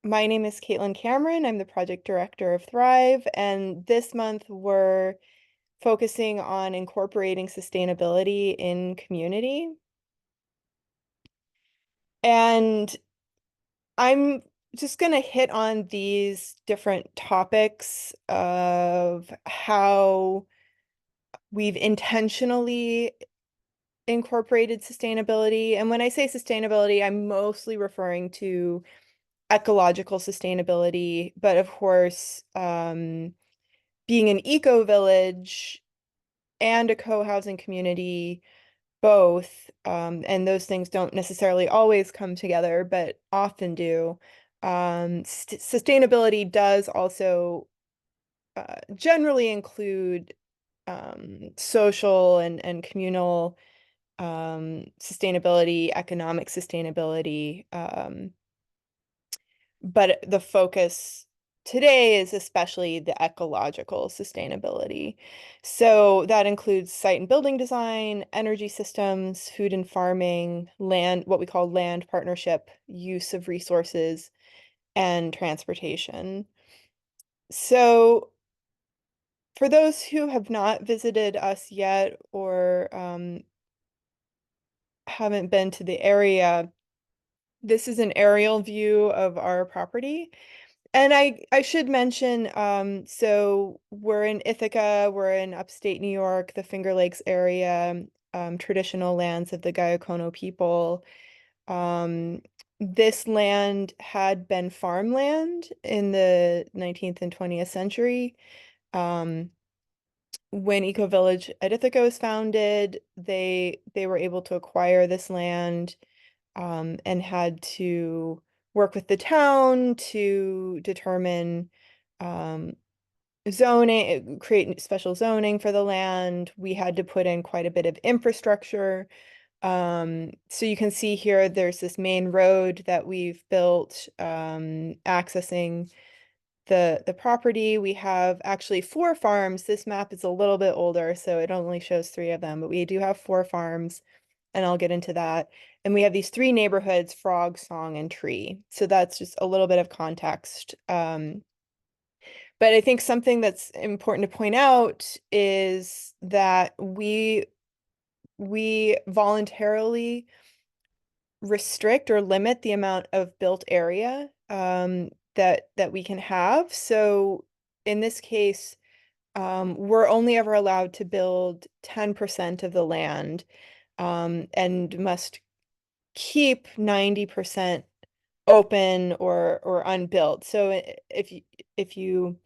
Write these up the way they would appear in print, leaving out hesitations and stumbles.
My name is Caitlin Cameron. I'm the project director of Thrive, and this month we're focusing on incorporating sustainability in community. And I'm just going to hit on these different topics of how we've intentionally incorporated sustainability. And when I say sustainability, I'm mostly referring to ecological sustainability, but of course, being an eco-village and a co-housing community, both, and those things don't necessarily always come together, but often do. Sustainability does also generally include social and communal sustainability, economic sustainability. But the focus today is especially the ecological sustainability. So that includes site and building design, energy systems, food and farming, land, what we call land partnership, use of resources, and transportation. So for those who have not visited us yet or haven't been to the area, this is an aerial view of our property. And I should mention, so we're in Ithaca, we're in upstate New York, the Finger Lakes area, traditional lands of the Gayacono people. Um, this land had been farmland in the 19th and 20th century. Um, when Ecovillage at Ithaca was founded, they were able to acquire this land and had to work with the town to determine um, zoning, create special zoning for the land. We had to put in quite a bit of infrastructure. So you can see here, there's this main road that we've built accessing the property. We have actually 4 farms. This map is a little bit older, so it only shows 3 of them, but we do have 4 farms, and I'll get into that. And we have these 3 neighborhoods, Frog, Song, and Tree. So that's just a little bit of context. But I think something that's important to point out is that we voluntarily restrict or limit the amount of built area that we can have. So in this case, we're only ever allowed to build 10% of the land and must keep 90% open or unbuilt. So if you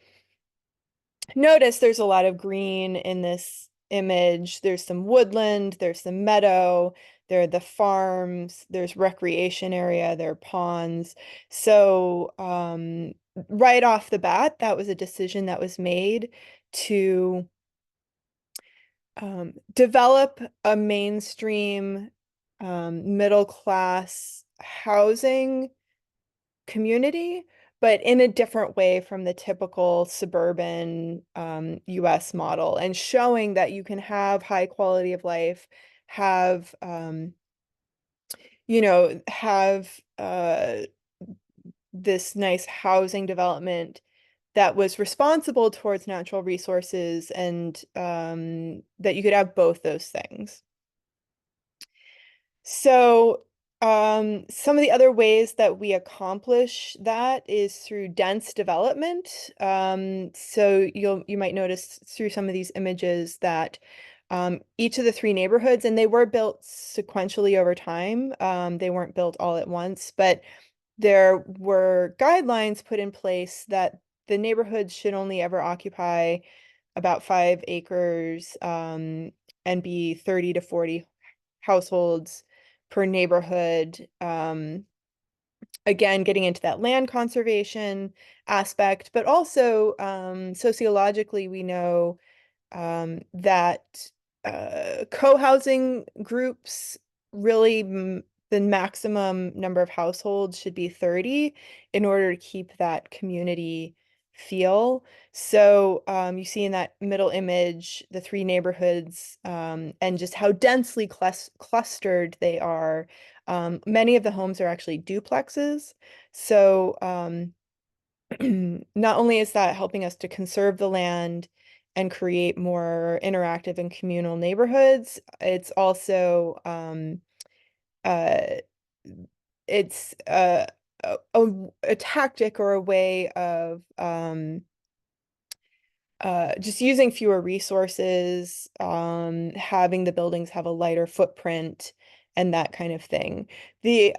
notice, there's a lot of green in this image. There's some woodland, there's some meadow, there are the farms, there's recreation area, there are ponds. So right off the bat, that was a decision that was made to develop a mainstream middle class housing community, but in a different way from the typical suburban US model, and showing that you can have high quality of life, have have this nice housing development that was responsible towards natural resources, and that you could have both those things. So, some of the other ways that we accomplish that is through dense development. So you might notice through some of these images that each of the 3 neighborhoods, and they were built sequentially over time. They weren't built all at once, but there were guidelines put in place that the neighborhoods should only ever occupy about 5 acres and be 30 to 40 households per neighborhood. Again, getting into that land conservation aspect, but also sociologically, we know that co-housing groups really the maximum number of households should be 30 in order to keep that community feel. So you see in that middle image the 3 neighborhoods and just how densely clustered they are. Many of the homes are actually duplexes. So not only is that helping us to conserve the land and create more interactive and communal neighborhoods, it's also uh, it's a tactic or a way of just using fewer resources, having the buildings have a lighter footprint, and that kind of thing. The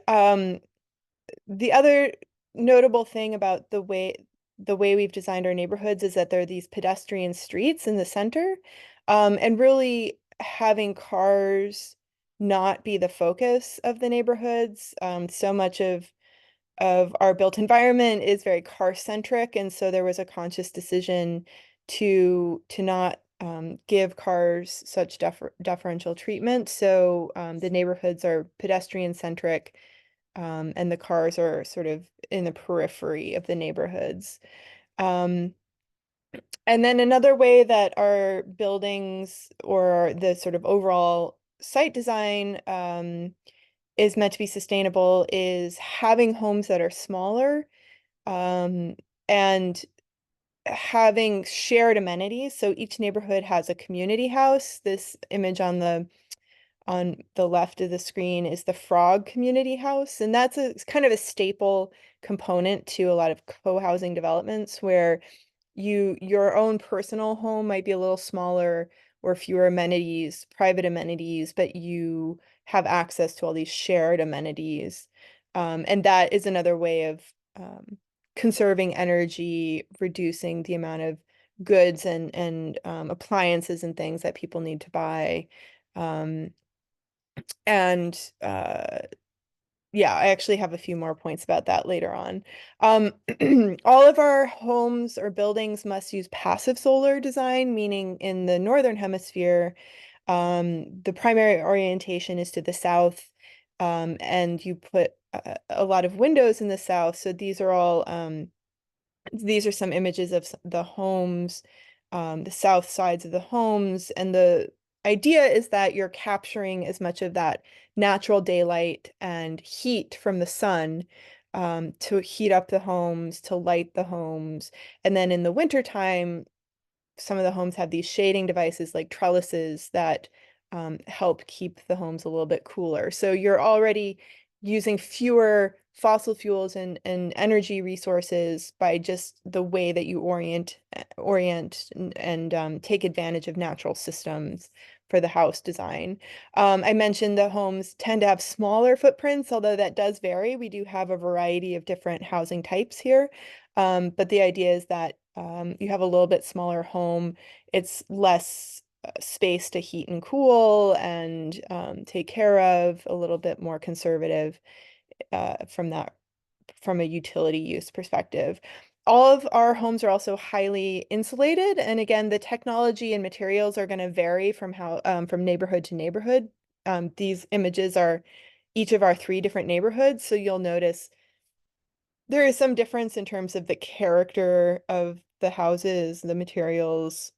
other notable thing about the way we've designed our neighborhoods is that there are these pedestrian streets in the center, and really having cars not be the focus of the neighborhoods. So much of our built environment is very car centric, and so there was a conscious decision to not give cars such deferential treatment. So the neighborhoods are pedestrian centric, and the cars are sort of in the periphery of the neighborhoods. Um, and then another way that our buildings or the sort of overall site design is meant to be sustainable is having homes that are smaller, um, and having shared amenities. So each neighborhood has a community house. This image on the left of the screen is the Frog Community House, and that's it's kind of a staple component to a lot of co-housing developments where your own personal home might be a little smaller or fewer amenities, private amenities, but you have access to all these shared amenities. And that is another way of conserving energy, reducing the amount of goods and appliances and things that people need to buy. Um, and yeah, I actually have a few more points about that later on. Um, all of our homes or buildings must use passive solar design, meaning in the northern hemisphere, the primary orientation is to the south, and you put a lot of windows in the south. So these are some images of the homes, the south sides of the homes, and the idea is that you're capturing as much of that natural daylight and heat from the sun, to heat up the homes, to light the homes. And then in the wintertime, some of the homes have these shading devices like trellises that help keep the homes a little bit cooler. So you're already using fewer fossil fuels and energy resources by just the way that you orient and take advantage of natural systems for the house design. I mentioned the homes tend to have smaller footprints, although that does vary. We do have a variety of different housing types here. But the idea is that you have a little bit smaller home. It's less space to heat and cool and take care of, a little bit more conservative from a utility use perspective. All of our homes are also highly insulated, and again, the technology and materials are going to vary from neighborhood to neighborhood. These images are each of our three different neighborhoods, so you'll notice there is some difference in terms of the character of the houses, the materials.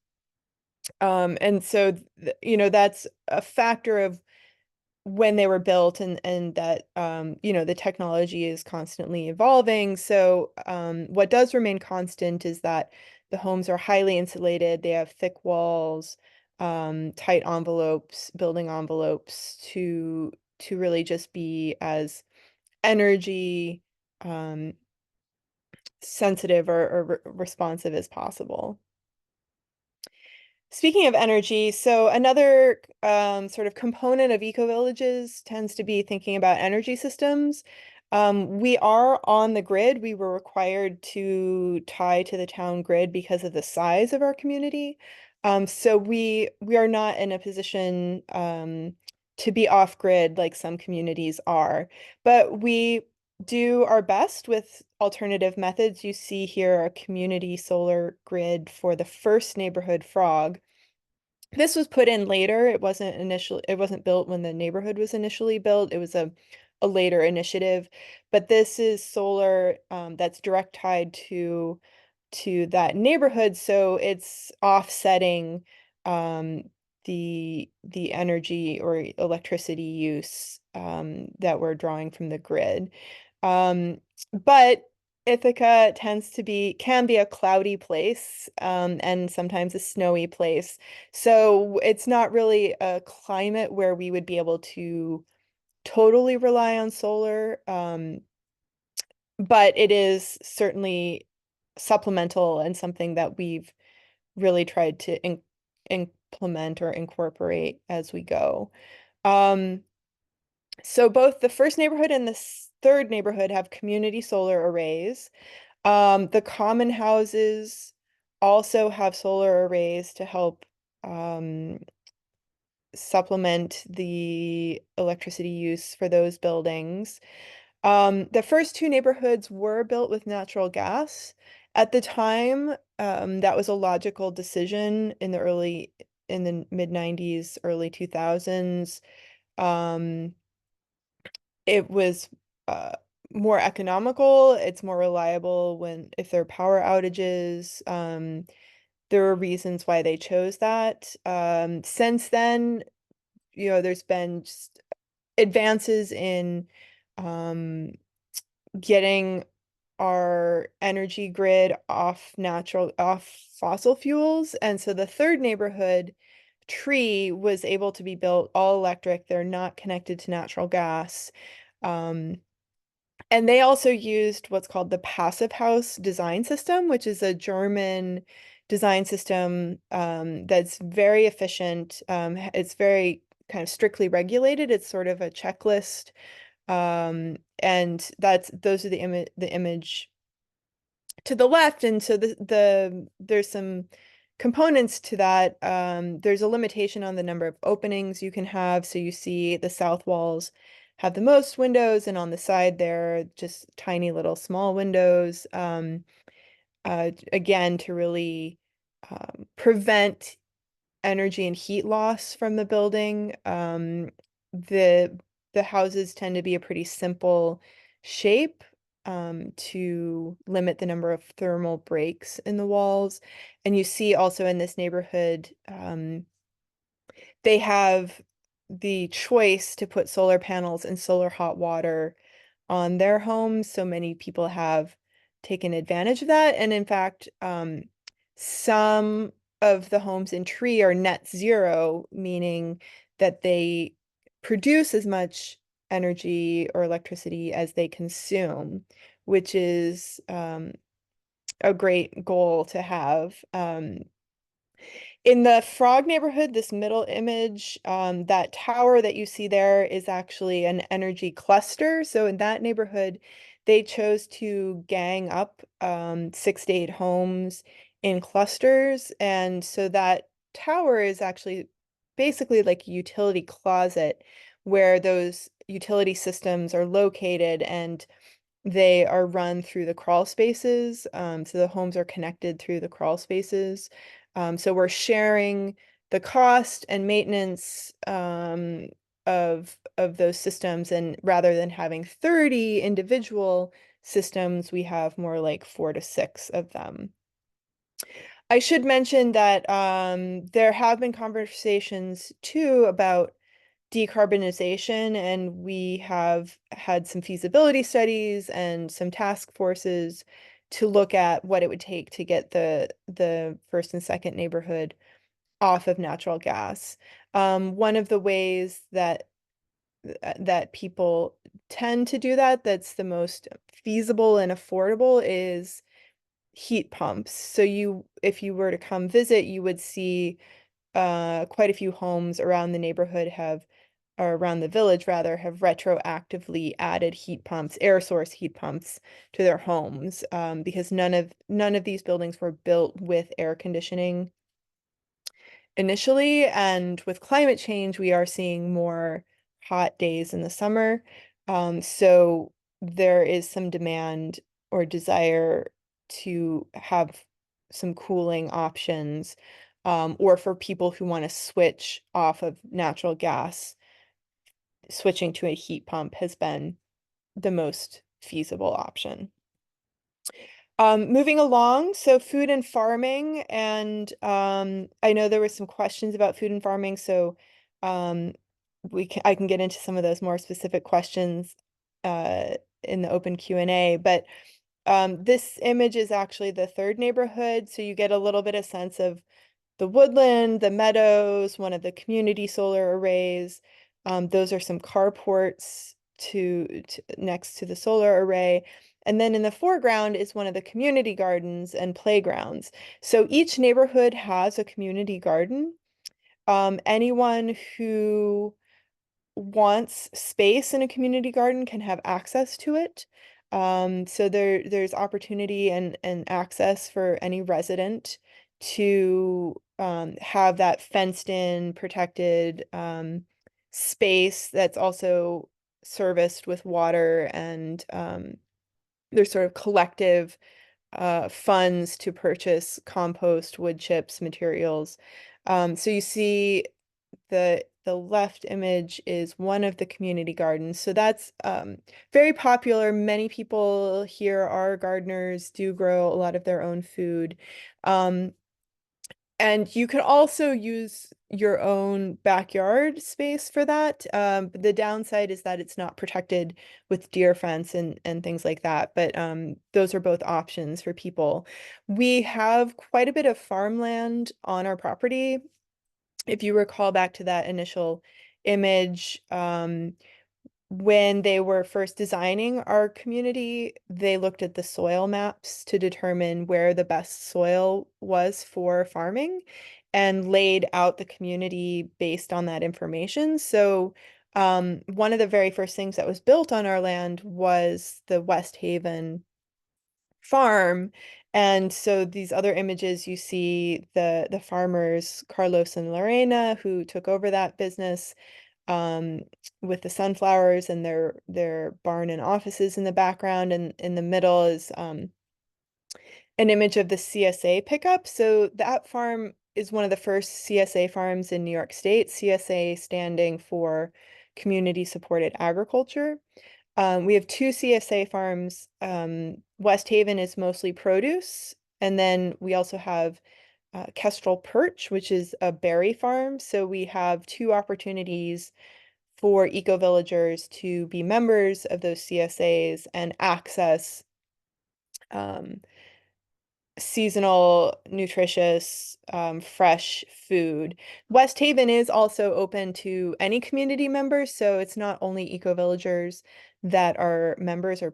And so, that's a factor of when they were built and that, the technology is constantly evolving. So, what does remain constant is that the homes are highly insulated. They have thick walls, tight envelopes, building envelopes to really just be as energy, um, sensitive or responsive as possible. Speaking of energy, so another sort of component of eco-villages tends to be thinking about energy systems. We are on the grid. We were required to tie to the town grid because of the size of our community. So we are not in a position to be off grid like some communities are, but we do our best with alternative methods. You see here a community solar grid for the first neighborhood, Frog. This was put in later. It wasn't built when the neighborhood was initially built. It was a later initiative. But this is solar that's direct tied to that neighborhood, so it's offsetting the energy or electricity use that we're drawing from the grid. But Ithaca can be a cloudy place, and sometimes a snowy place. So it's not really a climate where we would be able to totally rely on solar. But it is certainly supplemental and something that we've really tried to implement or incorporate as we go. Um, so both the first neighborhood and the third neighborhood have community solar arrays. The common houses also have solar arrays to help um, supplement the electricity use for those buildings. The first two neighborhoods were built with natural gas. At the time, that was a logical decision in the mid 90s, early 2000s. Um, it was uh, more economical. It's more reliable if there are power outages. There were reasons why they chose that. Since then, there's been just advances in um, getting our energy grid off fossil fuels. And so the third neighborhood tree was able to be built all electric. They're not connected to natural gas. Um, and they also used what's called the Passive House design system, which is a German design system that's very efficient. It's very kind of strictly regulated. It's sort of a checklist. And those are the image to the left. And so there's some components to that. There's a limitation on the number of openings you can have. So you see the south walls have the most windows, and on the side there, just tiny little small windows. Again, to really prevent energy and heat loss from the building. The the houses tend to be a pretty simple shape to limit the number of thermal breaks in the walls. And you see also in this neighborhood, they have the choice to put solar panels and solar hot water on their homes. So many people have taken advantage of that. And in fact, some of the homes in Tree are net zero, meaning that they produce as much energy or electricity as they consume, which is a great goal to have. In the Frog neighborhood, this middle image, that tower that you see there is actually an energy cluster. So in that neighborhood, they chose to gang up 6 to 8 homes in clusters. And so that tower is actually basically like a utility closet where those utility systems are located, and they are run through the crawl spaces. So the homes are connected through the crawl spaces. So we're sharing the cost and maintenance of those systems. And rather than having 30 individual systems, we have more like 4 to 6 of them. I should mention that there have been conversations too about decarbonization, and we have had some feasibility studies and some task forces to look at what it would take to get the first and second neighborhood off of natural gas. One of the ways that people tend to do that's the most feasible and affordable is heat pumps. So if you were to come visit, you would see quite a few homes around the neighborhood or around the village rather, have retroactively added heat pumps, air source heat pumps to their homes, because none of these buildings were built with air conditioning initially. And with climate change, we are seeing more hot days in the summer. So there is some demand or desire to have some cooling options, or for people who want to switch off of natural gas, switching to a heat pump has been the most feasible option. Moving along, so food and farming, and I know there were some questions about food and farming, so I can get into some of those more specific questions in the open Q&A. But this image is actually the third neighborhood, so you get a little bit of sense of the woodland, the meadows, one of the community solar arrays. Those are some carports next to the solar array. And then in the foreground is one of the community gardens and playgrounds. So each neighborhood has a community garden. Anyone who wants space in a community garden can have access to it. So there's opportunity and access for any resident to have that fenced in, protected space that's also serviced with water, and there's sort of collective funds to purchase compost, wood chips, materials. So you see the left image is one of the community gardens. So that's very popular. Many people here are gardeners, do grow a lot of their own food. And you can also use your own backyard space for that. The downside is that it's not protected with deer fence and things like that. But those are both options for people. We have quite a bit of farmland on our property. If you recall back to that initial image, when they were first designing our community, they looked at the soil maps to determine where the best soil was for farming and laid out the community based on that information. So one of the very first things that was built on our land was the West Haven farm. And so these other images, you see the farmers, Carlos and Lorena, who took over that business um, with the sunflowers and their barn and offices in the background. And in the middle is an image of the CSA pickup. So that farm is one of the first CSA farms in New York State, CSA standing for Community Supported Agriculture. We have two CSA farms. West Haven is mostly produce, and then we also have Kestrel Perch, which is a berry farm. So we have two opportunities for eco-villagers to be members of those CSAs and access um, seasonal, nutritious, fresh food. West Haven is also open to any community members, so it's not only eco-villagers that are members or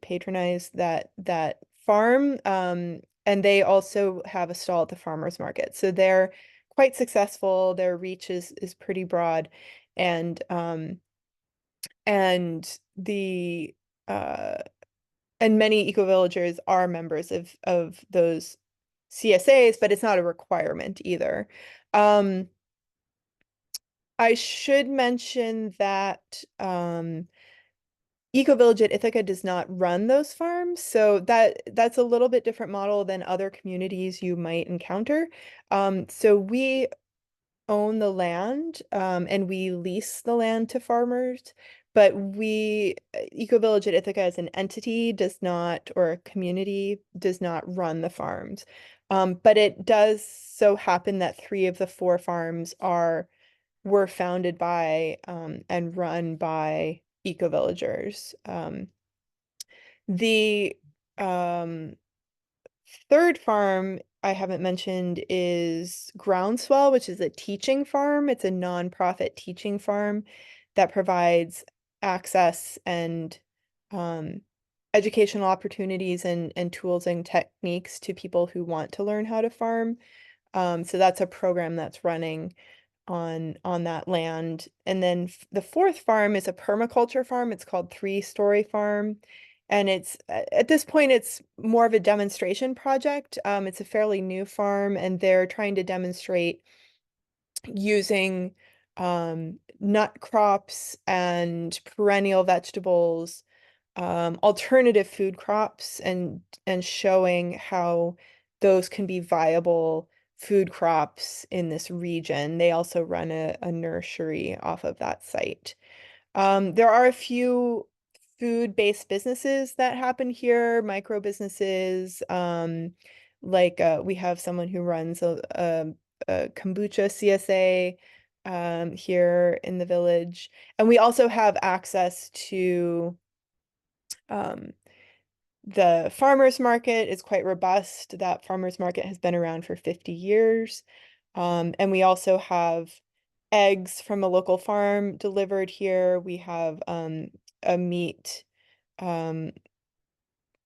patronize that farm. And they also have a stall at the farmers market. So they're quite successful. Their reach is pretty broad. And and the uh and many eco-villagers are members of those CSAs, but it's not a requirement either. I should mention that Ecovillage at Ithaca does not run those farms, so that's a little bit different model than other communities you might encounter. So we own the land and we lease the land to farmers, but Ecovillage at Ithaca as an entity does not, or a community does not run the farms. But it does so happen that three of the four farms were founded by and run by eco-villagers. The um, third farm I haven't mentioned is Groundswell, which is a teaching farm. It's a nonprofit teaching farm that provides access and um, educational opportunities and tools and techniques to people who want to learn how to farm. So that's a program that's running on that land. And then the fourth farm is a permaculture farm. It's called Three Story Farm. And it's at this point, it's more of a demonstration project. It's a fairly new farm, and they're trying to demonstrate using nut crops and perennial vegetables, alternative food crops, and showing how those can be viable food crops in this region. They also run a nursery off of that site. There are a few food-based businesses that happen here, micro businesses. Like we have someone who runs a kombucha CSA here in the village. And we also have access to Um, the farmers market is quite robust. That farmers market has been around for 50 years. And we also have eggs from a local farm delivered here. We have a meat um,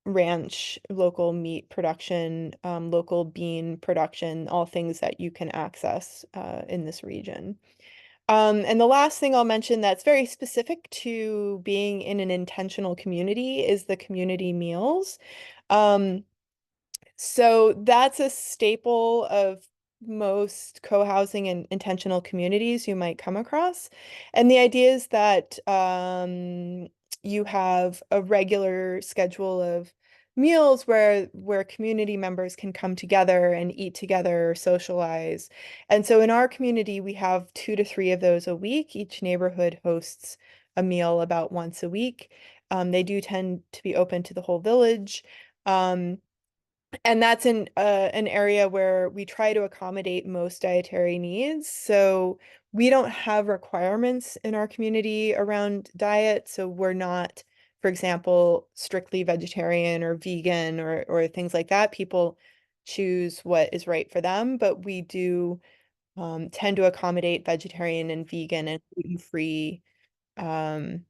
ranch, local meat production, local bean production, all things that you can access in this region. And the last thing I'll mention that's very specific to being in an intentional community is the community meals. Um, so that's a staple of most co-housing and intentional communities you might come across. And the idea is that you have a regular schedule of meals where community members can come together and eat together, socialize. And so in our community, we have 2 to 3 of those a week. Each neighborhood hosts a meal about once a week. They do tend to be open to the whole village. Um, and that's an area where we try to accommodate most dietary needs. So we don't have requirements in our community around diet. So we're not, for example, strictly vegetarian or vegan or things like that. People choose what is right for them, but we do tend to accommodate vegetarian and vegan and gluten-free um,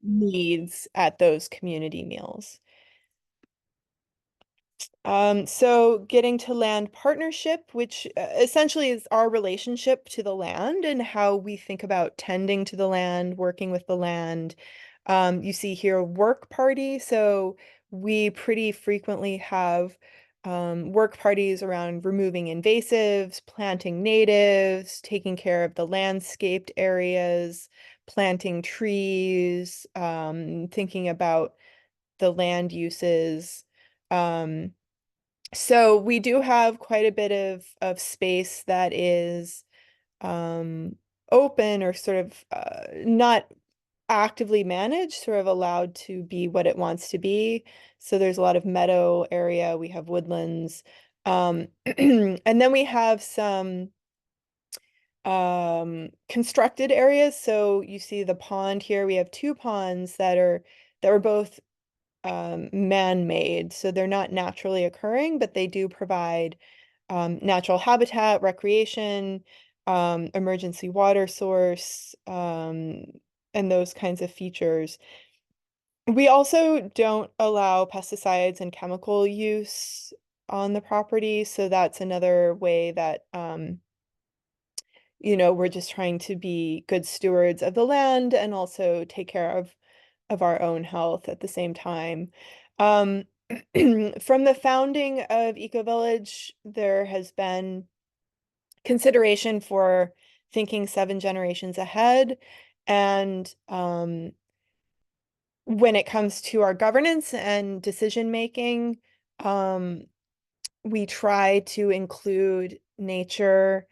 needs at those community meals. So getting to land partnership, which essentially is our relationship to the land and how we think about tending to the land, working with the land. You see here work party. So we pretty frequently have work parties around removing invasives, planting natives, taking care of the landscaped areas, planting trees, thinking about the land uses. Um, so we do have quite a bit of space that is open or sort of not actively managed, sort of allowed to be what it wants to be. So there's a lot of meadow area. We have woodlands. And then we have some constructed areas. So you see the pond here. We have 2 ponds that were both man-made, so they're not naturally occurring, but they do provide natural habitat, recreation, emergency water source, and those kinds of features. We also don't allow pesticides and chemical use on the property, so that's another way that we're just trying to be good stewards of the land and also take care of our own health at the same time. Um, from the founding of Ecovillage, there has been consideration for thinking 7 generations ahead. And when it comes to our governance and decision making, um, we try to include nature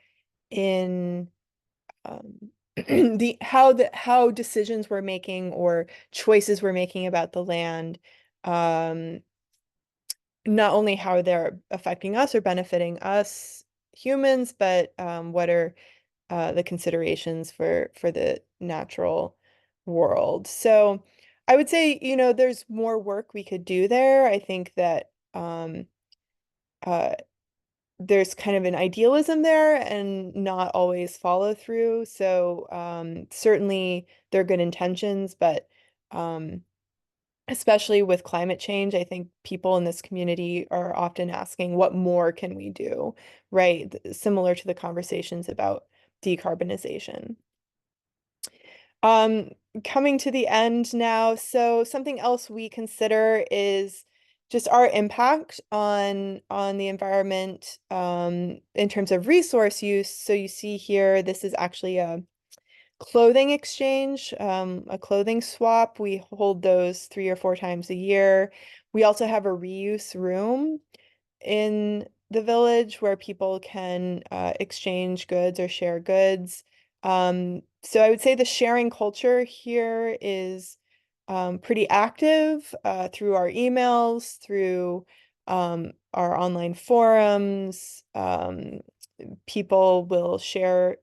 in how decisions we're making or choices we're making about the land, um, not only how they're affecting us or benefiting us humans, but what are the considerations for the natural world. So I would say, there's more work we could do there. I think that uh, there's kind of an idealism there and not always follow through. So certainly there are good intentions, but um, especially with climate change, I think people in this community are often asking, what more can we do, right? Similar to the conversations about decarbonization. Um, Coming to the end now, so something else we consider is just our impact on the environment in terms of resource use. So you see here, this is actually a clothing exchange, a clothing swap. We hold those 3 or 4 times a year. We also have a reuse room in the village where people can exchange goods or share goods. So I would say the sharing culture here is pretty active through our emails, through our online forums. People will share,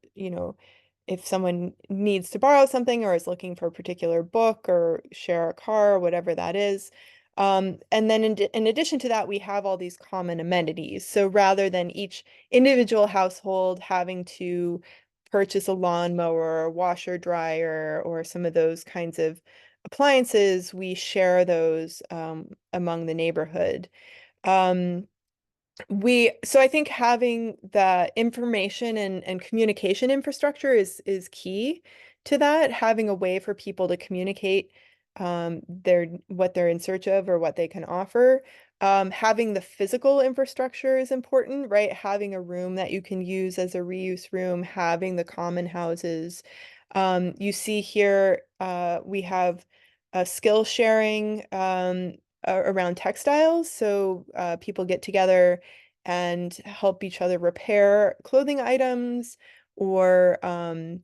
if someone needs to borrow something or is looking for a particular book or share a car or whatever that is. And then in addition to that, we have all these common amenities. So rather than each individual household having to purchase a lawnmower, washer, dryer, or some of those kinds of appliances, we share those among the neighborhood. Um, so I think having the information and communication infrastructure is key to that, having a way for people to communicate what they're in search of or what they can offer. Having the physical infrastructure is important, right? Having a room that you can use as a reuse room, having the common houses. You see here we have a skill sharing around textiles. So people get together and help each other repair clothing items or uh,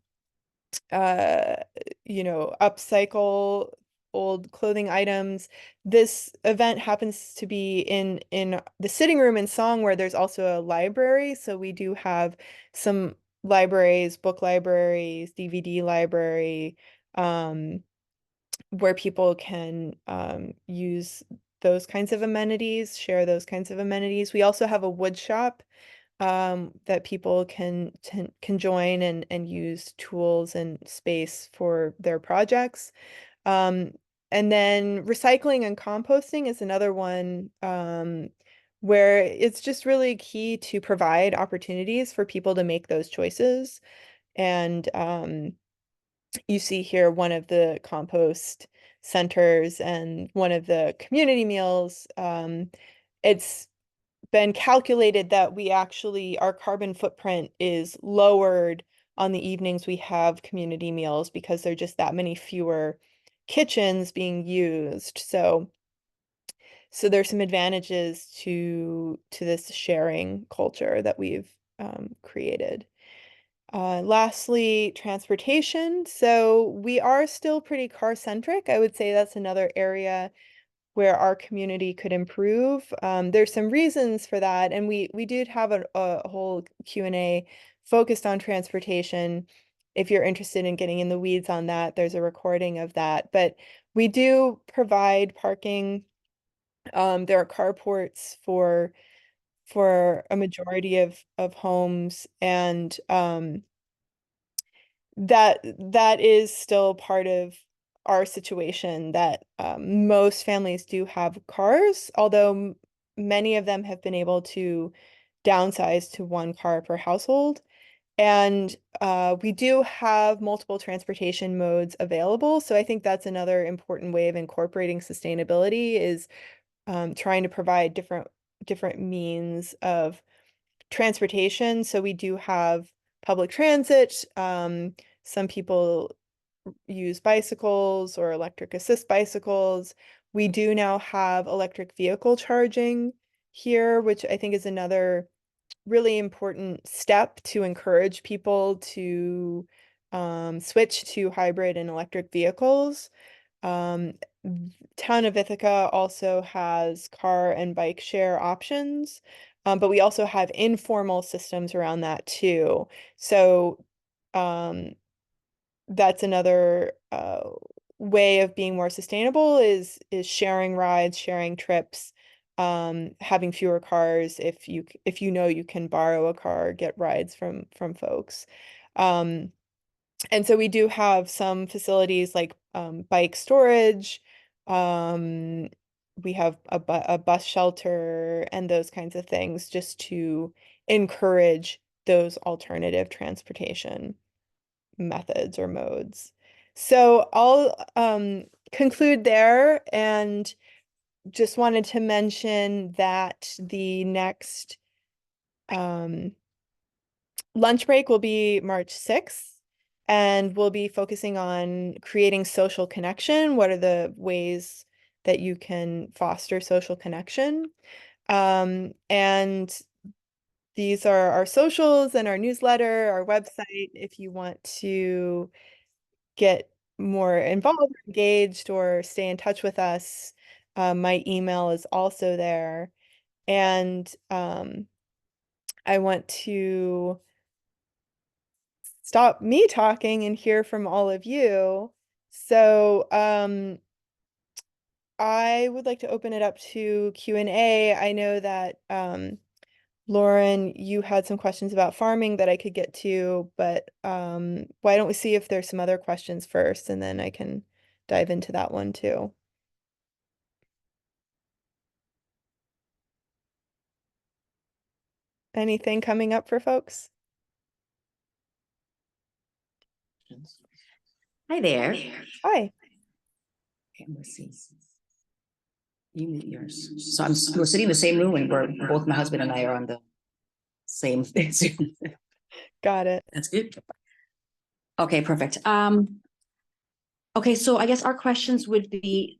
upcycle old clothing items. This event happens to be in the sitting room in Song where there's also a library. So we do have some libraries, book libraries, DVD library, where people can use those kinds of amenities, share those kinds of amenities. We also have a wood shop that people can join and use tools and space for their projects. Um, and then recycling and composting is another one where it's just really key to provide opportunities for people to make those choices. And you see here one of the compost centers and one of the community meals. It's been calculated that our carbon footprint is lowered on the evenings we have community meals because there are just that many fewer kitchens being used. So there's some advantages to this sharing culture that we've created. Lastly, transportation. So we are still pretty car centric. I would say that's another area where our community could improve. There's some reasons for that, and we did have a whole Q&A focused on transportation. If you're interested in getting in the weeds on that, there's a recording of that. But we do provide parking. There are carports for a majority of homes, and that is still part of our situation that most families do have cars, although many of them have been able to downsize to one car per household. And we do have multiple transportation modes available. So I think that's another important way of incorporating sustainability is trying to provide different means of transportation. So we do have public transit. Some people use bicycles or electric assist bicycles. We do now have electric vehicle charging here, which I think is another really important step to encourage people to switch to hybrid and electric vehicles. Um, Town of Ithaca also has car and bike share options, but we also have informal systems around that too. So um, that's another way of being more sustainable is sharing rides, sharing trips, having fewer cars if you know you can borrow a car, get rides from folks. Um, and so we do have some facilities like bike storage. Um, we have a bus shelter and those kinds of things just to encourage those alternative transportation methods or modes. So I'll conclude there and just wanted to mention that the next um, lunch break will be March 6th, and we'll be focusing on creating social connection. What are the ways that you can foster social connection? And these are our socials and our newsletter, our website, if you want to get more involved, or engaged, or stay in touch with us. My email is also there. And I want to stop me talking and hear from all of you. So, I would like to open it up to Q&A. I know that Lauren, you had some questions about farming that I could get to, but why don't we see if there's some other questions first, and then I can dive into that one too. Anything coming up for folks? Hi there. Hi. Okay, let's see. You mute yours. So we're sitting in the same room and we're both, my husband and I are on the same Zoom. Got it. That's good. Okay, perfect. Okay, so I guess our questions would be,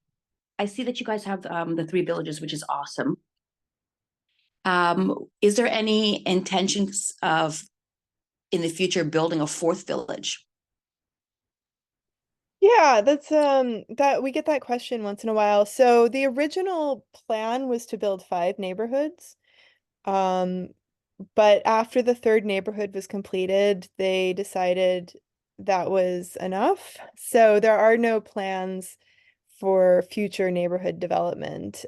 I see that you guys have the 3 villages, which is awesome. Is there any intentions of in the future building a 4th village? Yeah, that's that we get that question once in a while. So the original plan was to build 5 neighborhoods. Um, but after the 3rd neighborhood was completed, they decided that was enough. So there are no plans for future neighborhood development.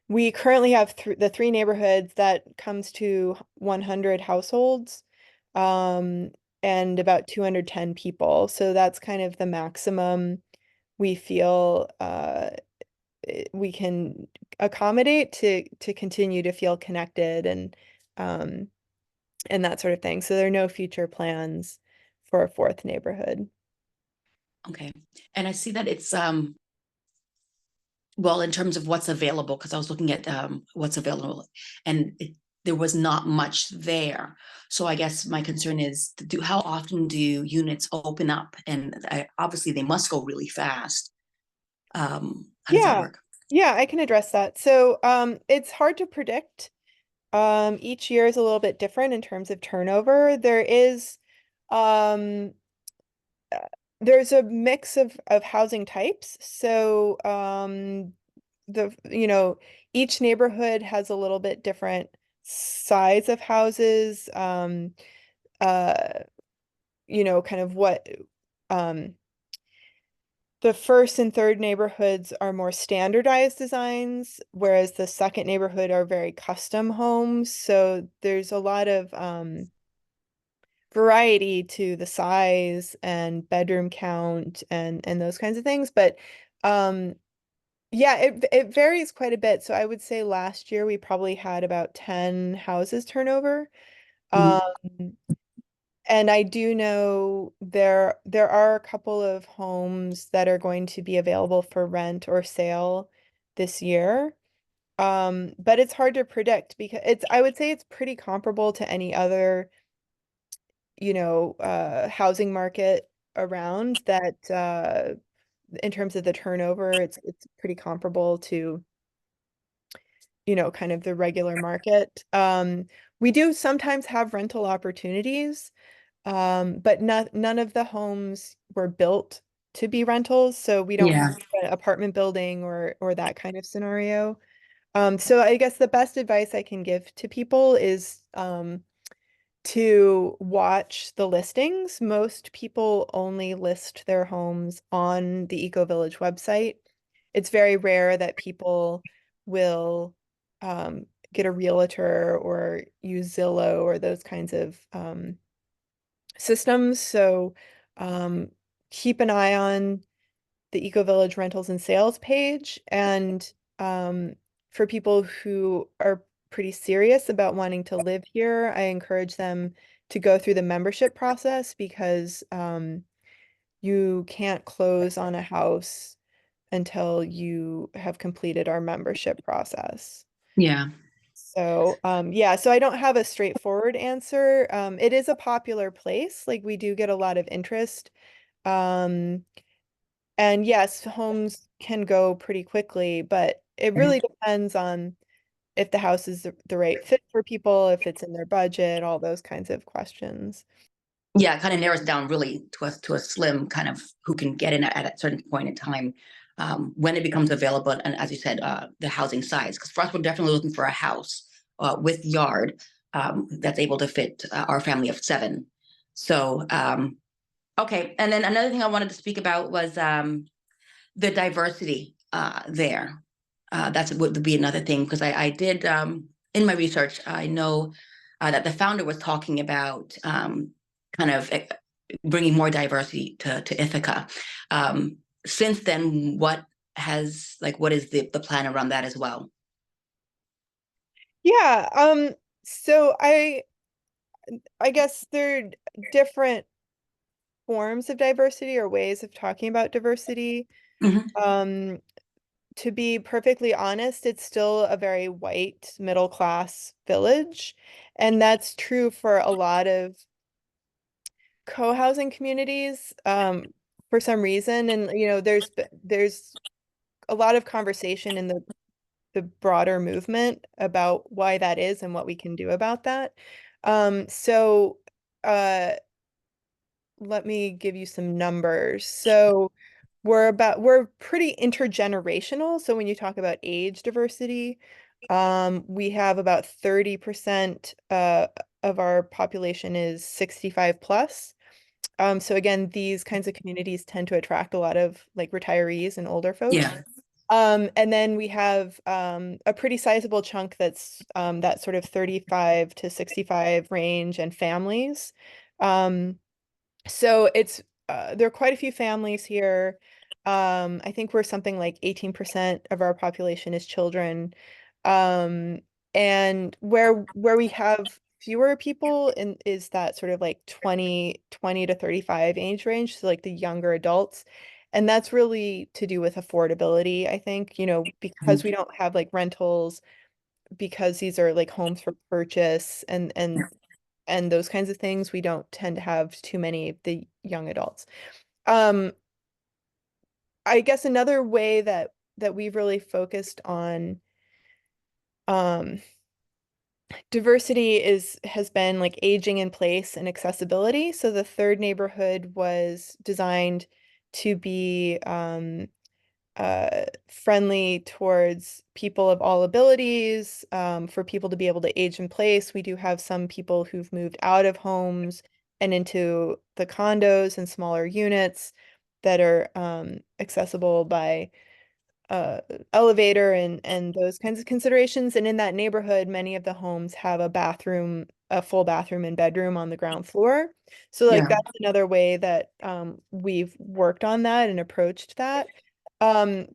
We currently have the 3 neighborhoods that comes to 100 households, um, and about 210 people. So that's kind of the maximum we feel we can accommodate to continue to feel connected um, and that sort of thing. So there are no future plans for a 4th neighborhood. Okay, and I see that it's well, in terms of what's available, because I was looking at what's available, and there was not much there. So I guess my concern is, how often do units open up? And obviously they must go really fast. How does that Yeah, work? yeah, I can address that. So it's hard to predict. Each year is a little bit different in terms of turnover. Um, there's a mix of housing types. So each neighborhood has a little bit different size of houses. Uh, kind of what um the 1st and 3rd neighborhoods are more standardized designs, whereas the 2nd neighborhood are very custom homes. So there's a lot of variety to the size and bedroom count and those kinds of things. But um, yeah, it varies quite a bit. So I would say last year we probably had about 10 houses turnover. Mhm. Um, and I do know there are a couple of homes that are going to be available for rent or sale this year. But it's hard to predict because I would say it's pretty comparable to any other, housing market around that in terms of the turnover, it's pretty comparable to, kind of the regular market. We do sometimes have rental opportunities. But none of the homes were built to be rentals, so we don't have Yeah. an apartment building or that kind of scenario. So I guess the best advice I can give to people is to watch the listings. Most people only list their homes on the Ecovillage website. It's very rare that people will get a realtor or use Zillow or those kinds of systems. So um, keep an eye on the Ecovillage rentals and sales page. And for people who are pretty serious about wanting to live here, I encourage them to go through the membership process because you can't close on a house until you have completed our membership process. Yeah. So, yeah, so I don't have a straightforward answer. It is a popular place. Like we do get a lot of interest. Um, and yes, homes can go pretty quickly, but it really depends on if the house is the right fit for people, if it's in their budget, all those kinds of questions. Yeah, it kind of narrows it down really to a slim kind of who can get in at a certain point in time, when it becomes available. And as you said, the housing size, because for us, we're definitely looking for a house with yard that's able to fit our family of 7. So, okay. And then another thing I wanted to speak about was the diversity there. That's would be another thing because I did in my research, I know that the founder was talking about kind of bringing more diversity to Ithaca. Um, since then, what is the plan around that as well? Yeah, so I guess there are different forms of diversity or ways of talking about diversity. Hmm. Um, to be perfectly honest, it's still a very white middle class village, and that's true for a lot of co-housing communities, for some reason. And there's a lot of conversation in the broader movement about why that is and what we can do about that. So uh, let me give you some numbers. So we're pretty intergenerational. So when you talk about age diversity, we have about 30% of our population is 65 plus. So again, these kinds of communities tend to attract a lot of like retirees and older folks. Yeah, And then we have a pretty sizable chunk that's that sort of 35 to 65 range and families. Um, so it's there are quite a few families here. I think we're something like 18% of our population is children. Um, and where we have fewer people in is that sort of like 20 to 35 age range, so like the younger adults. And that's really to do with affordability, I think, because we don't have like rentals, because these are like homes for purchase and those kinds of things, we don't tend to have too many of the young adults. Um, I guess another way that we've really focused on um, diversity has been like aging in place and accessibility. So the third neighborhood was designed to be friendly towards people of all abilities, for people to be able to age in place. We do have some people who've moved out of homes and into the condos and smaller units that are accessible by uh, elevator and those kinds of considerations. And in that neighborhood, many of the homes have a full bathroom and bedroom on the ground floor. So like yeah. that's another way that we've worked on that and approached that. Um,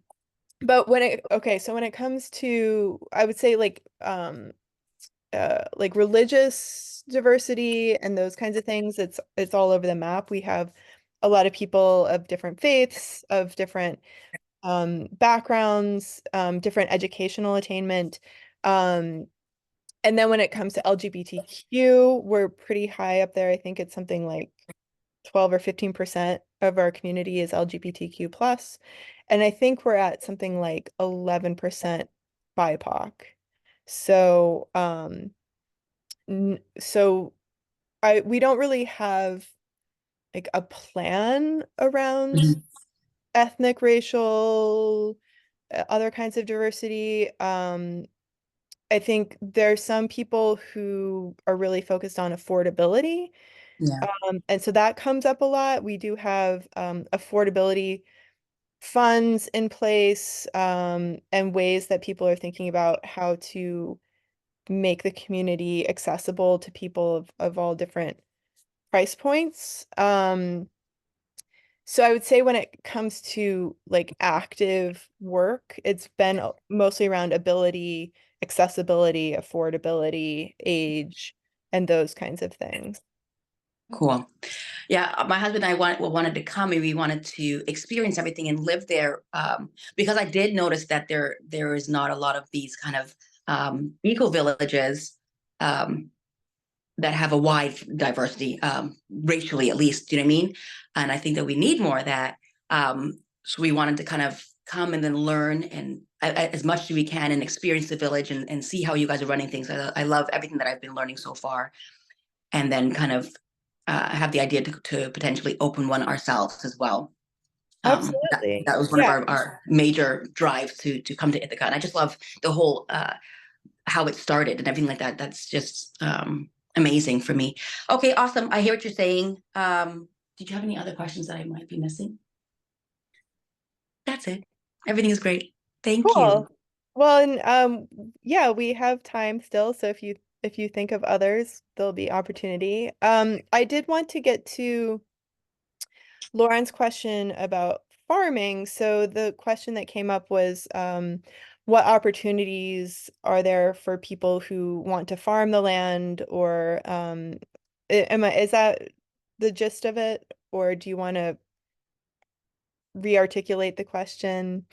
but so when it comes to, I would say like religious diversity and those kinds of things, it's all over the map. We have a lot of people of different faiths, of different backgrounds, different educational attainment. Um, and then when it comes to LGBTQ, we're pretty high up there. I think it's something like 12 or 15% of our community is LGBTQ plus. And I think we're at something like 11% BIPOC. So, so we don't really have like a plan around Mhm. ethnic, racial, other kinds of diversity. I think there's some people who are really focused on affordability. Yeah, And so that comes up a lot. We do have affordability funds in place, and ways that people are thinking about how to make the community accessible to people of all different price points. So I would say when it comes to like active work, it's been mostly around ability, accessibility, affordability, age, and those kinds of things. cool. Yeah, my husband and I wanted to come and we wanted to experience everything and live there because I did notice that there is not a lot of these kind of eco villages um, that have a wide diversity, racially at least. Do you know what I mean? And I think that we need more of that. So we wanted to kind of come and then learn and as much as we can and experience the village and see how you guys are running things. I love everything that I've been learning so far, and then kind of have the idea to potentially open one ourselves as well. Absolutely. That was one of Yeah. our major drives to come to Ithaca, and I just love the whole how it started and everything like that. That's just amazing for me. Okay, awesome. I hear what you're saying. Did you have any other questions that I might be missing? That's it. Everything is great. Thank you. Cool. Well, and yeah, we have time still, so if you think of others, there'll be opportunity. I did want to get to Lauren's question about farming. So the question that came up was, what opportunities are there for people who want to farm the land, or is that the gist of it, or do you want to re-articulate the question?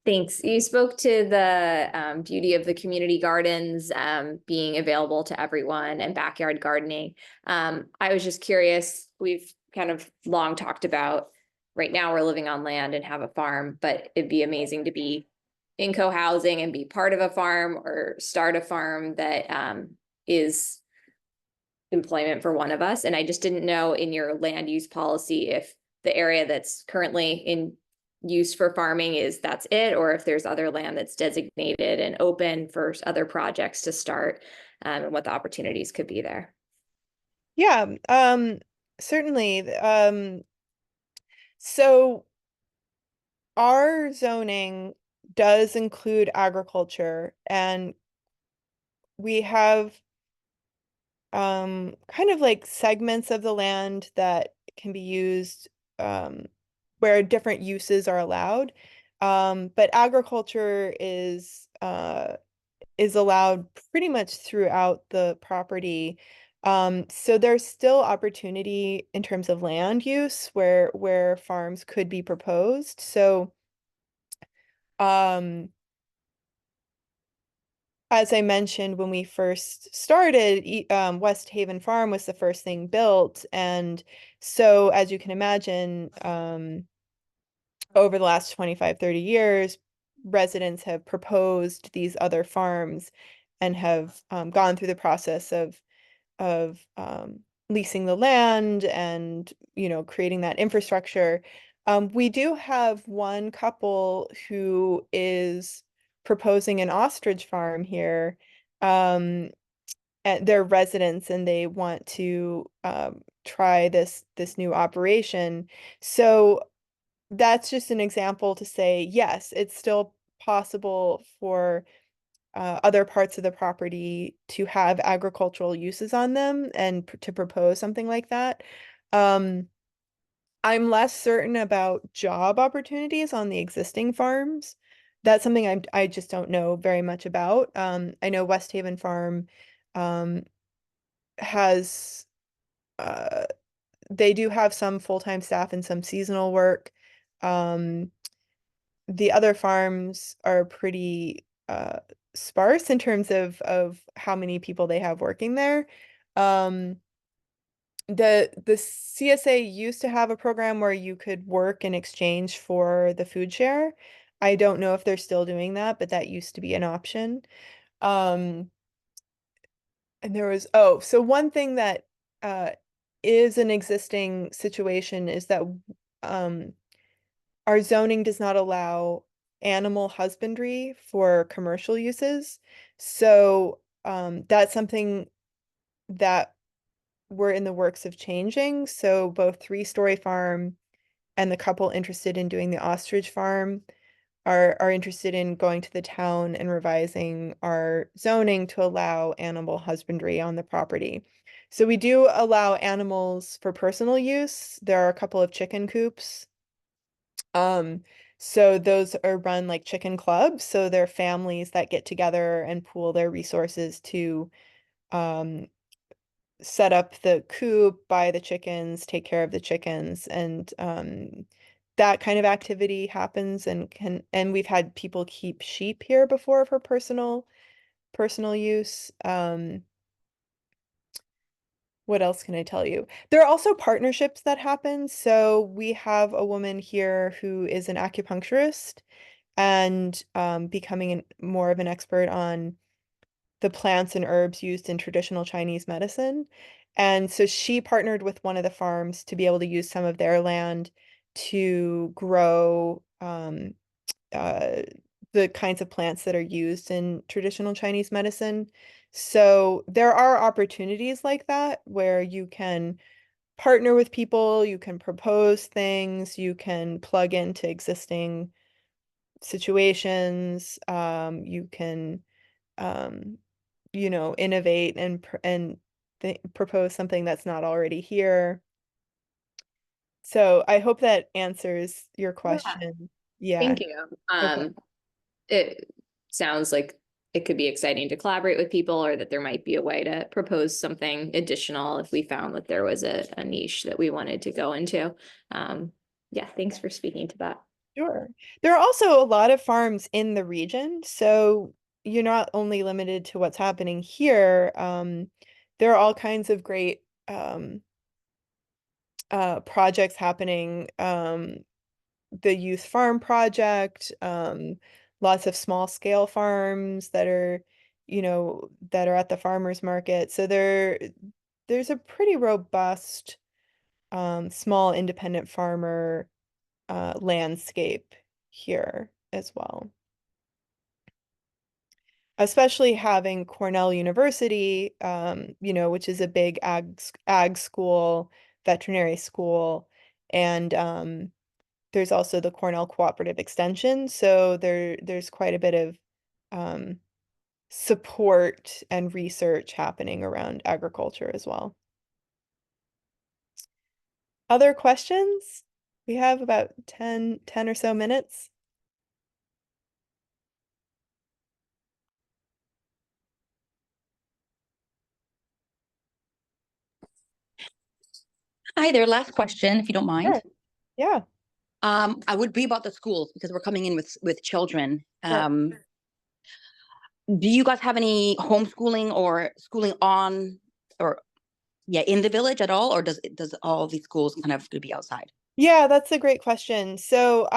Thanks. You spoke to the beauty of the community gardens being available to everyone and backyard gardening. I was just curious, we've kind of long talked about right now we're living on land and have a farm, but it'd be amazing to be in co-housing and be part of a farm or start a farm that is employment for one of us. And I just didn't know in your land use policy if the area that's currently in use for farming is that's it, or if there's other land that's designated and open for other projects to start, and what the opportunities could be there. Yeah, certainly. So our zoning does include agriculture, and we have kind of like segments of the land that can be used where different uses are allowed. But agriculture is allowed pretty much throughout the property. So there's still opportunity in terms of land use where farms could be proposed. So um as I mentioned, when we first started, West Haven Farm was the first thing built. And so, as you can imagine, over the last 25, 30 years, residents have proposed these other farms and have gone through the process of leasing the land and, creating that infrastructure. We do have one couple who is proposing an ostrich farm here, at their residents, and they want to try this new operation. So that's just an example to say, yes, it's still possible for other parts of the property to have agricultural uses on them and to propose something like that. Um, I'm less certain about job opportunities on the existing farms. That's something I just don't know very much about. I know West Haven Farm um, has uh, they do have some full-time staff and some seasonal work. Um, the other farms are pretty sparse in terms of how many people they have working there. Um, the CSA used to have a program where you could work in exchange for the food share. I don't know if they're still doing that, but that used to be an option. Um, and there was, oh, so one thing that uh is an existing situation is that um our zoning does not allow animal husbandry for commercial uses. So that's something that we're in the works of changing. So both Three-Story Farm and the couple interested in doing the ostrich farm are interested in going to the town and revising our zoning to allow animal husbandry on the property. So we do allow animals for personal use. There are a couple of chicken coops. Um, so those are run like chicken clubs. So they're families that get together and pool their resources to um, set up the coop, buy the chickens, take care of the chickens, and that kind of activity happens and we've had people keep sheep here before for personal use. What else can I tell you? There are also partnerships that happen. So we have a woman here who is an acupuncturist and becoming more of an expert on the plants and herbs used in traditional Chinese medicine. And so she partnered with one of the farms to be able to use some of their land to grow uh, the kinds of plants that are used in traditional Chinese medicine. So there are opportunities like that where you can partner with people, you can propose things, you can plug into existing situations, you can um, innovate and th propose something that's not already here. So I hope that answers your Yeah. question. Yeah. Thank you. Okay. It sounds like it could be exciting to collaborate with people, or that there might be a way to propose something additional if we found that there was a niche that we wanted to go into. Yeah, thanks for speaking to that. Sure. There are also a lot of farms in the region, so you're not only limited to what's happening here. There are all kinds of great projects happening. The Youth Farm Project, lots of small scale farms that are, that are at the farmers market. So there's a pretty robust small independent farmer landscape here as well. Especially having Cornell University, which is a big ag school, veterinary school, and there's also the Cornell Cooperative Extension. So there's quite a bit of um, support and research happening around agriculture as well. Other questions? We have about 10 or so minutes. Hi there. Last question, if you don't mind. Sure. Yeah. I would be about the schools because we're coming in with children. Sure. Do you guys have any homeschooling or schooling on or in the village at all, or does all these schools kind of be outside? Yeah, that's a great question. So,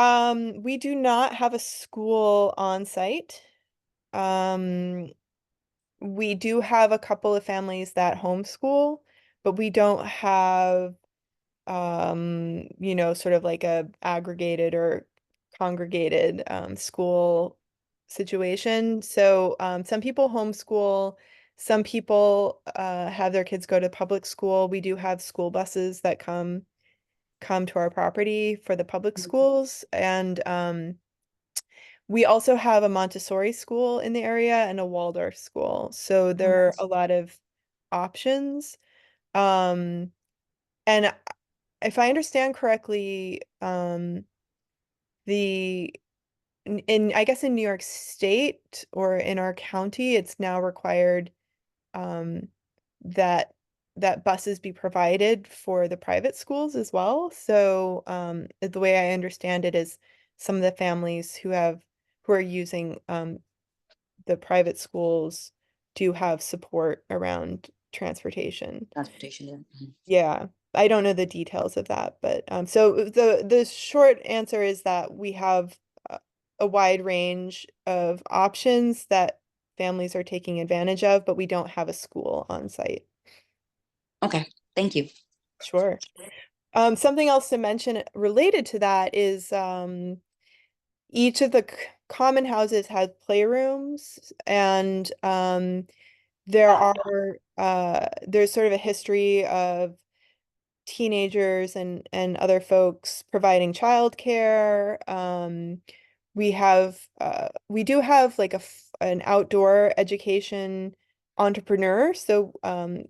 we do not have a school on site. Um, we do have a couple of families that homeschool, but we don't have sort of like a aggregated or congregated school situation. So some people homeschool, some people have their kids go to public school. We do have school buses that come to our property for the public schools, and we also have a Montessori school in the area and a Waldorf school. So there are a lot of options. Um, and if I understand correctly, the I guess in New York State or in our county, it's now required um, that buses be provided for the private schools as well. So the way I understand it is some of the families who are using the private schools do have support around transportation. Transportation, yeah. Mhm. Yeah, I don't know the details of that, but so the short answer is that we have a wide range of options that families are taking advantage of, but we don't have a school on site. Okay, thank you. Sure. Something else to mention related to that is each of the common houses has playrooms, and there's sort of a history of teenagers and other folks providing childcare. We do have like an outdoor education entrepreneur, so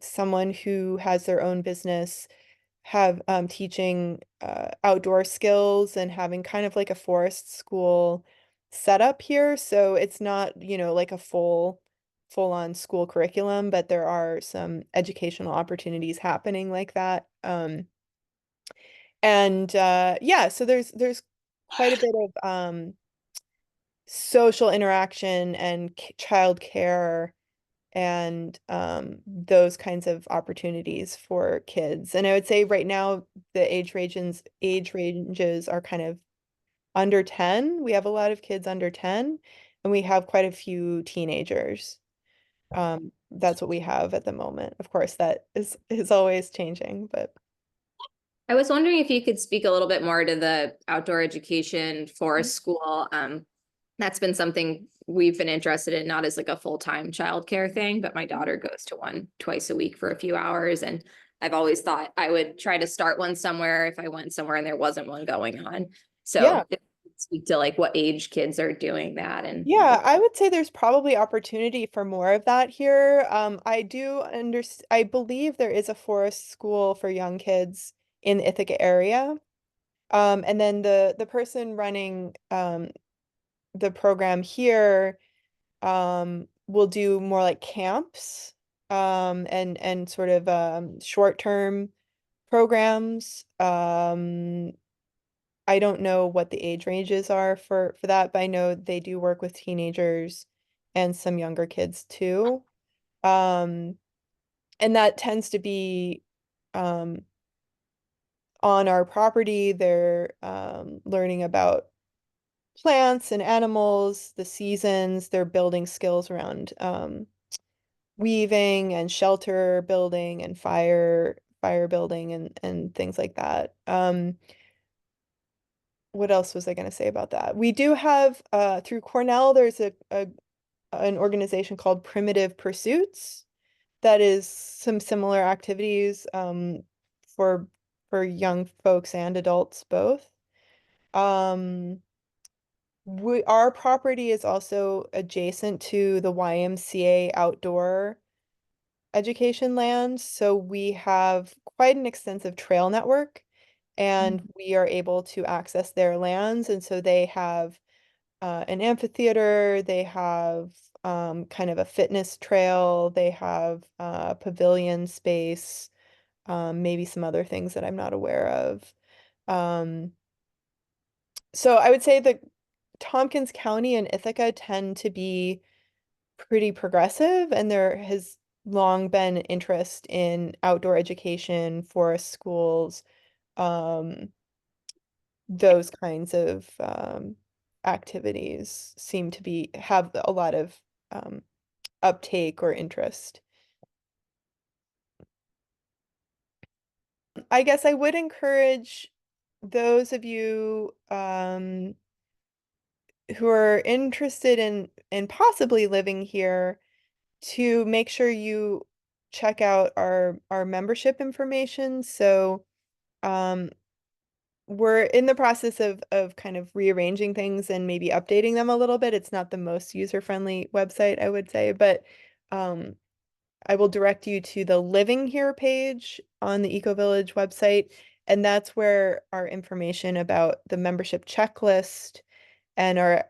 someone who has their own business have teaching outdoor skills and having kind of like a forest school setup here. So it's not, like a full-on school curriculum, but there are some educational opportunities happening like that. And yeah, so there's quite a bit of social interaction and child care and those kinds of opportunities for kids. And I would say right now the age ranges are kind of under 10. We have a lot of kids under 10, and we have quite a few teenagers. That's what we have at the moment. Of course, that is always changing, but I was wondering if you could speak a little bit more to the outdoor education for a school. that's been something we've been interested in, not as like a full-time childcare thing, but my daughter goes to one twice a week for a few hours. And I've always thought I would try to start one somewhere if I went somewhere and there wasn't one going on. So Yeah. speak to like what age kids are doing that. And Yeah, I would say there's probably opportunity for more of that here. I believe there is a forest school for young kids in the Ithaca area. And then the person running the program here will do more like camps and sort of short-term programs. I don't know what the age ranges are for that, but I know they do work with teenagers and some younger kids too. Um, and that tends to be um, on our property. They're learning about plants and animals, the seasons. They're building skills around weaving and shelter building and fire building and things like that. What else was I going to say about that? We do have through Cornell, there's an organization called Primitive Pursuits that is some similar activities for young folks and adults both. Our property is also adjacent to the YMCA outdoor education land, so we have quite an extensive trail network, and we are able to access their lands. And so they have an amphitheater, they have kind of a fitness trail, they have pavilion space, maybe some other things that I'm not aware of. Um, so I would say that Tompkins County and Ithaca tend to be pretty progressive, and there has long been interest in outdoor education, forest schools, um, those kinds of activities seem to have a lot of uptake or interest. I guess I would encourage those of you who are interested in possibly living here to make sure you check out our membership information. So we're in the process of kind of rearranging things and maybe updating them a little bit. It's not the most user-friendly website, I would say, but I will direct you to the Living Here page on the Ecovillage website, and that's where our information about the membership checklist and our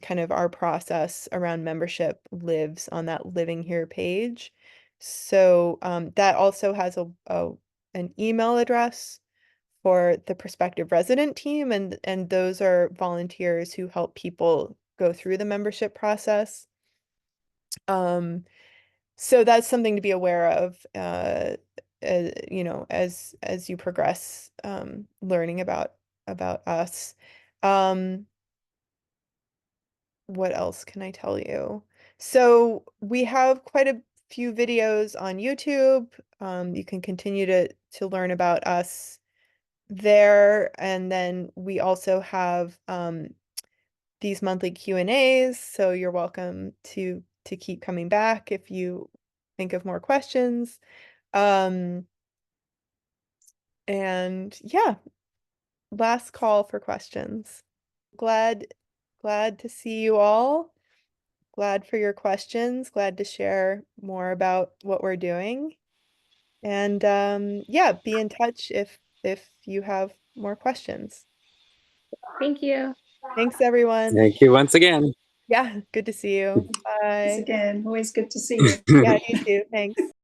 kind of our process around membership lives on that Living Here page. So that also has an email address for the prospective resident team, and those are volunteers who help people go through the membership process. So that's something to be aware of, you know, as you progress learning about us. What else can I tell you? So we have quite a few videos on YouTube. You can continue to learn about us there, and then we also have these monthly Q&As, so you're welcome to keep coming back if you think of more questions. And yeah, last call for questions. Glad to see you all. Glad for your questions. Glad to share more about what we're doing. And yeah, be in touch if you have more questions. thank you. Thanks, everyone. Thank you once again. Yeah, good to see you. Thanks Bye. again. Always good to see you. Yeah, you too. Thanks.